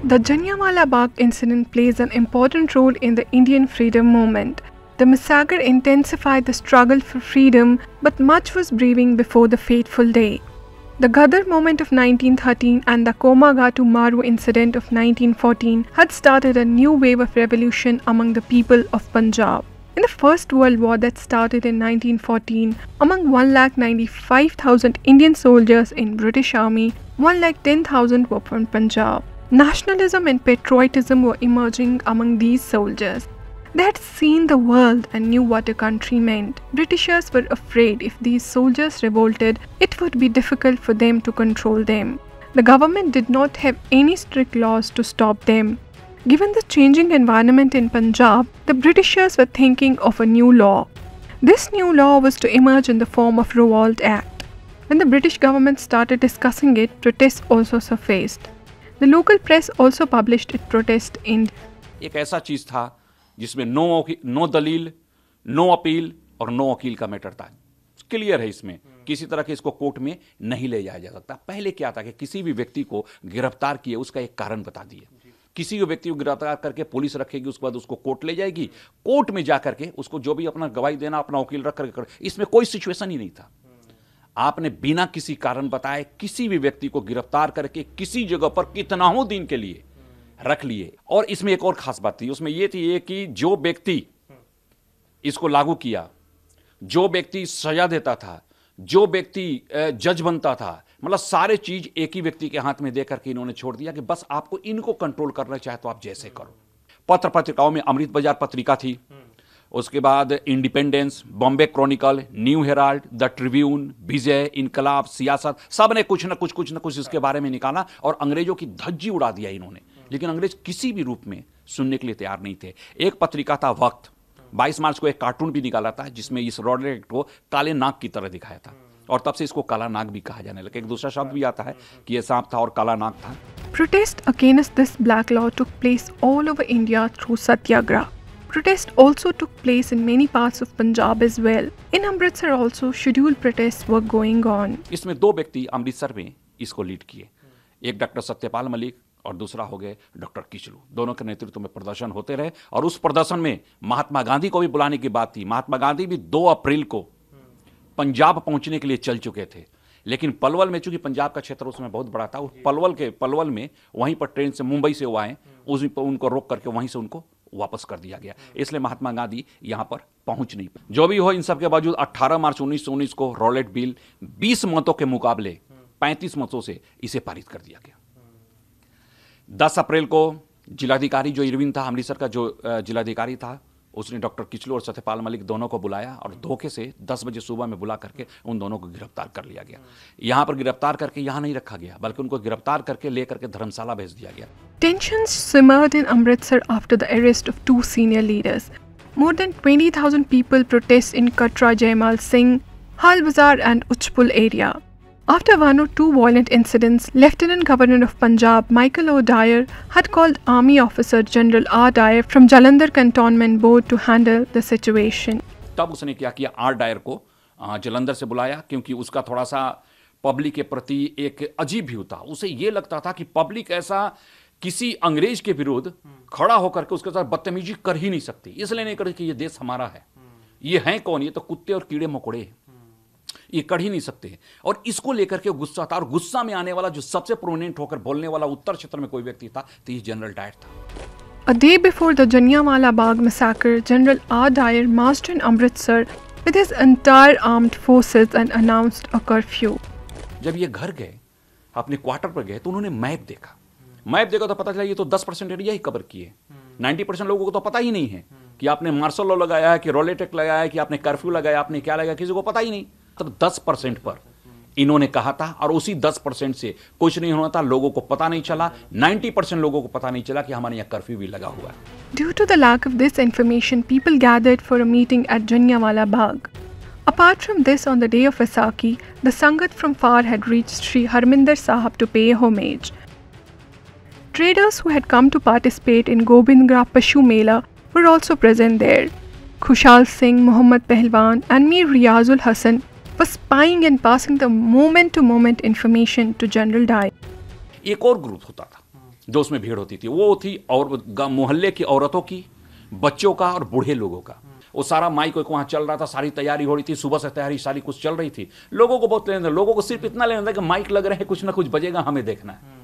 The Jallianwala Bagh incident plays an important role in the Indian freedom movement. The massacre intensified the struggle for freedom, but much was brewing before the fateful day. The Ghadar movement of 1913 and the Komagatu Maru incident of 1914 had started a new wave of revolution among the people of Punjab. In the First World War that started in 1914, among 1,95,000 Indian soldiers in British Army, 1,10,000 were from Punjab. Nationalism and patriotism were emerging among these soldiers. They had seen the world and knew what a country meant. Britishers were afraid if these soldiers revolted, it would be difficult for them to control them. The government did not have any strict laws to stop them. Given the changing environment in Punjab, the Britishers were thinking of a new law. This new law was to emerge in the form of Revolt Act. When the British government started discussing it, protests also surfaced. The local press also published its protest in एक ऐसा चीज था जिसमें no दलील, no appeal और no वकील का matter था। क्लियर है, इसमें किसी तरह के इसको कोर्ट में नहीं ले जाया जा सकता। पहले क्या था कि किसी भी व्यक्ति को गिरफ्तार किए उसका एक कारण बता दिए। किसी भी व्यक्ति को गिरफ्तार करके पुलिस रखेगी, उसके बाद उसको कोर्ट ले जाएगी, कोर्ट में जाकर के उसको जो भी अपना गवाही देना, अपना वकील रख करके, इसमें कोई सिचुएशन ही नहीं था। आपने बिना किसी कारण बताए किसी भी व्यक्ति को गिरफ्तार करके किसी जगह पर कितनाओं दिन के लिए रख लिए। और इसमें एक और खास बात थी, उसमें यह थी कि जो व्यक्ति इसको लागू किया, जो व्यक्ति सजा देता था, जो व्यक्ति जज बनता था, मतलब सारे चीज एक ही व्यक्ति के हाथ में देकर के इन्होंने छोड़ दिया कि बस आपको इनको कंट्रोल करना चाहे तो आप जैसे करो। पत्र पत्रिकाओं में अमृत बाजार पत्रिका थी, उसके बाद Independence, Bombay Chronicle, New Herald, the Tribune, Vijay, Inquilab, Siasat, सब ने कुछ न कुछ इसके बारे में निकाला और अंग्रेजों की धज्जी उड़ा दिया इन्होंने। लेकिन अंग्रेज किसी भी रूप में सुनने के लिए तैयार नहीं थे। एक पत्रिका था वक्त, 22 मार्च को एक कार्टून भी निकाला था जिसमें इस रॉलेट को काले नाग की तरह दिखाया था और तब से इसको काला नाग भी कहा जाने लगा। एक दूसरा शब्द भी आता है कि ये सांप था और काला नाग था। Protest against this black law took place all over India through Satyagraha. Protests also took place in many parts of Punjab as well. In Amritsar also scheduled protests were going on. इसमें दो व्यक्ति अमृतसर में इसको lead किए, एक doctor Satyapal Malik और दूसरा हो गए डॉक्टर किचलू। दोनों के नेतृत्व में प्रदर्शन होते रहे और उस प्रदर्शन में महात्मा गांधी को भी बुलाने की बात थी। महात्मा गांधी भी 2 अप्रैल को पंजाब पहुंचने के लिए चल चुके थे, लेकिन पलवल में, चूंकि पंजाब का क्षेत्र उसमें बहुत बड़ा था, उस पलवल में वहीं पर ट्रेन से मुंबई से वो आए, उनको रोक करके वहीं से उनको वापस कर दिया गया। इसलिए महात्मा गांधी यहां पर पहुंच नहीं पाए। जो भी हो, इन सब के बावजूद 18 मार्च 1919 को रॉलेट बिल 20 मतों के मुकाबले 35 मतों से इसे पारित कर दिया गया। 10 अप्रैल को जिलाधिकारी जो इरविन था, अमृतसर का जो जिलाधिकारी था, उसने डॉक्टर किचलू और सत्यपाल मलिक दोनों को बुलाया और धोखे से 10 बजे सुबह में बुला करके उन दोनों को गिरफ्तार कर लिया गया। यहां पर गिरफ्तार करके यहां नहीं रखा गया, बल्कि उनको गिरफ्तार करके लेकर के धर्मशाला भेज दिया गया। Tensions simmered in Amritsar after the arrest of 2 senior leaders. More than 20,000 people protest in Katra, Jaimal Singh, Hal Bazaar and Uchpul area. After 1 or 2 violent incidents, Lieutenant Governor of Punjab, Michael O'Dwyer, had called Army Officer General R. Dyer from Jalandhar Cantonment Board to handle the situation. तब उसने क्या किया, are Dyer को जलंधर से बुलाया, क्योंकि उसका थोड़ा सा पब्लिक के प्रति एक अजीब व्यू था। उसे ये लगता था कि पब्लिक ऐसा किसी अंग्रेज के विरुद्ध खड़ा होकर के उसके साथ बदतमीजी कर ही नहीं सकती, इसलिए नहीं कर कि ये देश हमारा है। ये हैं कौन? ये तो कुत्ते और कीड़े मकोड़े, ये कर ही नहीं सकते। और इसको लेकर के गुस्सा था, और गुस्सा में आने वाला जो सबसे प्रोमिनेंट होकर बोलने वाला उत्तर क्षेत्र में कोई व्यक्ति था तो ये जनरल डायर था। A day before the Jallianwala Bagh massacre, General R. Dyer marched in Amritsar with his entire armed forces and announced a curfew. जब ये घर गए, अपने क्वार्टर पर गए, तो उन्होंने मैप देखा तो पता चला ये तो 10% एरिया ही कवर किए। 90% लोगों को तो पता ही नहीं है कि आपने मार्शल लॉ लगाया है, कि रॉलेट एक्ट लगाया है, कि आपने कर्फ्यू लगाया, आपने क्या लगाया, किसी को पता ही नहीं। तब 10% पर इन्होंने कहा था और उसी 10% से कुछ नहीं होना था। लोगों को पता नहीं चला, 90% लोगों को पता नहीं चला कि हमारे यहाँ कर्फ्यू भी लगा हुआ है। Due to the lack of this information, people gathered for a meeting at Jallianwala Bagh. Apart from this, on the day of Vaisakhi, the Sangat from far had reached Sri Harminder Sahib to pay homage. Traders who had come to participate in Gobindgarh Pashu Mela were also present there. Khushal Singh, Muhammad Pehlwan and Mir Riyazul Hassan were spying and passing the moment-to-moment information to General Dyer. एक और group होता था जो उसमें भीड़ होती थी वो थी और मोहल्ले की औरतों की, बच्चों का और बूढ़े लोगों का। वो सारा माइक वहाँ चल रहा था, सारी तैयारी हो रही थी, सुबह से तैयारी सारी कुछ चल रही थी। लोगों को बहुत लेना था, लोगों को सिर्फ इतना लेना था कि माइक लग रहे हैं, कुछ ना कुछ बजेगा, हमें देखना है।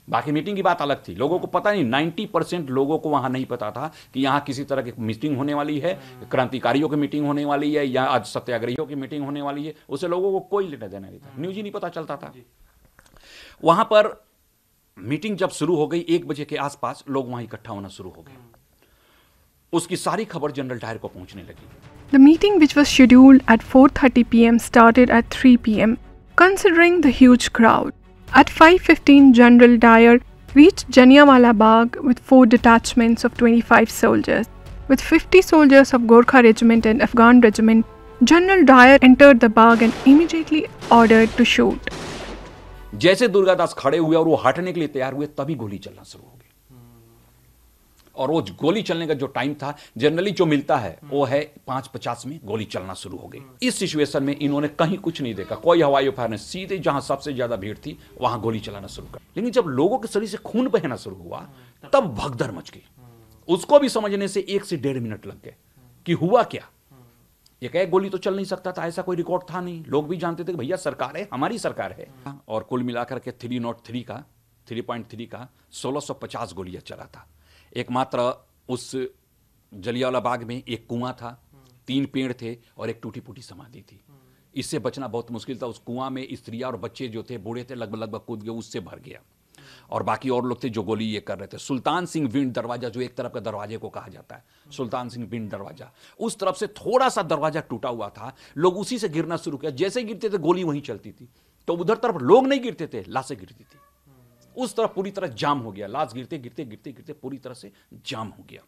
बाकी मीटिंग की बात अलग थी, लोगों को पता नहीं, 90% लोगों को वहां नहीं पता था कि यहाँ किसी तरह की मीटिंग होने वाली है, क्रांतिकारियों की मीटिंग होने वाली है या आज सत्याग्रहियों की मीटिंग होने वाली है। उसे लोगों को कोई लेना देना नहीं था, न्यूज ही नहीं पता चलता था। वहां पर मीटिंग जब शुरू हो गई 1 बजे के आसपास लोग वहां इकट्ठा होना शुरू हो गए। उसकी सारी खबर जनरल डायर को पहुंचने लगी। The meeting, which was scheduled at 4:30 p.m., started at 3 p.m. Considering the huge crowd, at 5:15, General Dyer reached Jallianwala Bagh with 4 detachments of 25 soldiers. With 50 soldiers of Gorkha Regiment and Afghan Regiment, General Dyer entered the Bagh and immediately ordered to shoot. जैसे दुर्गादास खड़े हुए और वो हटने के लिए तैयार हुए, तभी गोली चलना शुरू हो गई। और वो गोली चलने का जो टाइम था जनरली जो मिलता है वो है 5:50 में गोली चलना शुरू हो गई। इस सिचुएशन में इन्होंने कहीं कुछ नहीं देखा, कोई हवाई फायर नहीं, सीधे जहां सबसे ज्यादा भीड़ थी वहां गोली चलाना शुरू कर। लेकिन जब लोगों के शरीर से खून बहना शुरू हुआ तब भगदड़ मच गई। उसको भी समझने से 1 से 1.5 मिनट लग गए कि हुआ क्या। एक गोली तो चल नहीं सकता था, ऐसा कोई रिकॉर्ड था नहीं। लोग भी जानते थे कि भैया सरकार है, हमारी सरकार है। और कुल मिलाकर के 303 का 3.3 का 1650 गोलियां चला था। एकमात्र उस जलियांवाला बाग में एक कुआं था, 3 पेड़ थे और एक टूटी फूटी समाधि थी। इससे बचना बहुत मुश्किल था। उस कुआं में स्त्रियां और बच्चे जो थे, बूढ़े थे, लगभग कूद गए, उससे भर गया। और बाकी और लोग थे जो गोली ये कर रहे थे। सुल्तान सिंह विंड दरवाजा, जो एक तरफ का दरवाजे को कहा जाता है सुल्तान सिंह विंड दरवाजा, उस तरफ से थोड़ा सा दरवाजा टूटा हुआ था। लोग उसी से गिरना शुरू किया। जैसे गिरते थे गोली वहीं चलती थी। तो उधर तरफ लोग नहीं गिरते थे, लाशें गिरती थी। उस तरफ पूरी तरह जाम हो गया। लाश गिरते गिरते गिरते गिरते पूरी तरह से जाम हो गया।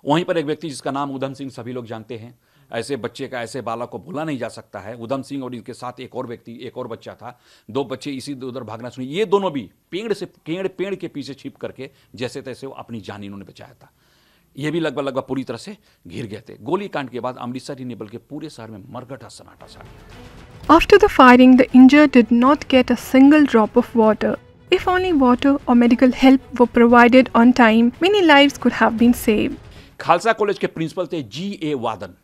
वहीं पर एक व्यक्ति जिसका नाम उधम सिंह, सभी लोग जानते हैं। ऐसे बच्चे का, ऐसे बालक को भूला नहीं जा सकता है। उधम सिंह और इनके साथ एक और व्यक्ति, एक और बच्चा था। 2 बच्चे इसी उधर भागना शुरू। ये दोनों भी पेड़ के पीछे छिप करके जैसे तैसे वो अपनी जान इन्होंने बचाया था। ये भी लगभग पूरी तरह से घिर गए थे। गोली कांड के बाद अमृतसर ही नहीं बल्कि पूरे शहर में मरघटा सन्नाटा छा गया। After the firing, the injured did not get a single drop of water. If only water or medical help were provided on time, many lives could have been saved. Khalsa college के प्रिंसिपल थे G.A. वादन।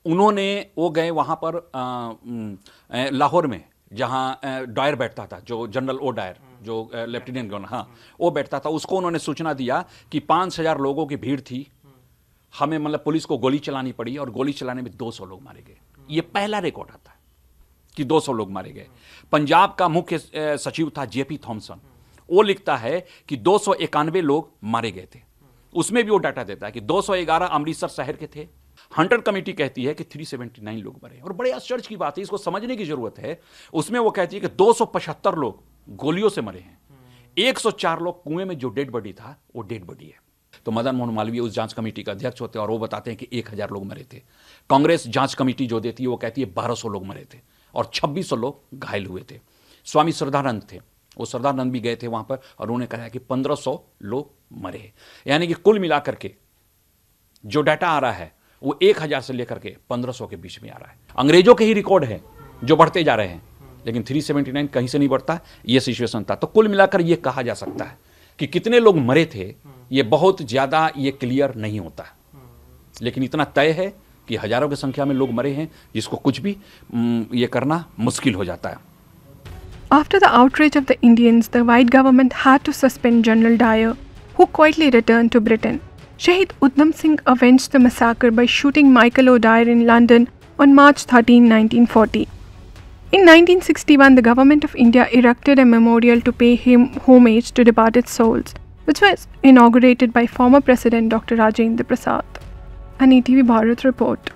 उन्होंने वो गए वहां पर लाहौर में, जहां डायर बैठता था, जो जनरल ओ डायर, जो लेफ्टिनेंट गवर्नर, हाँ, वो बैठता था। उसको उन्होंने सूचना दिया कि 5000 लोगों की भीड़ थी, हमें मतलब पुलिस को गोली चलानी पड़ी और गोली चलाने में 200 लोग मारे गए। ये पहला रिकॉर्ड आता है कि 200 लोग मारे गए। पंजाब का मुख्य सचिव था J.P. थॉमसन। वो लिखता है कि 291 लोग मारे गए थे। उसमें भी वो डाटा देता है कि 211 अमृतसर शहर के थे। हंटर कमेटी कहती है कि 379 लोग मरे। और बड़े आश्चर्य की बात है, इसको समझने की जरूरत है। उसमें वो कहती है कि 275 लोग गोलियों से मरे हैं, 104 लोग कुएं में जो डेड बॉडी था वो डेड बॉडी है। तो मदन मोहन मालवीय उस जांच कमेटी का अध्यक्ष होते हैं और वो बताते हैं कि 1000 लोग मरे थे। कांग्रेस जांच कमेटी जो देती है वो कहती है 1200 लोग मरे थे और 2600 लोग घायल हुए थे। स्वामी श्रद्धानंद थे, वो श्रद्धानंद भी गए थे वहां पर और उन्होंने कहा कि 1500 लोग मरे। यानी कि कुल मिलाकर के जो डाटा आ रहा है वो 1000 से लेकर के 1500 के बीच में आ रहा है। अंग्रेजों के ही रिकॉर्ड है जो बढ़ते जा रहे हैं, लेकिन 379 कहीं से नहीं बढ़ता। ये सिचुएशन था। तो कुल मिलाकर ये कहा जा सकता है कि कितने लोग मरे थे, ये बहुत ज्यादा ये क्लियर नहीं होता, लेकिन इतना तय है कि हजारों की संख्या में लोग मरे हैं, जिसको कुछ भी ये करना मुश्किल हो जाता है। After the outrage of the Indians, the white government had to suspend General Dyer, who quietly returned to Britain. Shahid Udham Singh avenged the massacre by shooting Michael O'Dwyer in London on March 13, 1940. In 1961, the government of India erected a memorial to pay him homage to departed souls, which was inaugurated by former President Dr. Rajendra Prasad. An ETV Bharat report.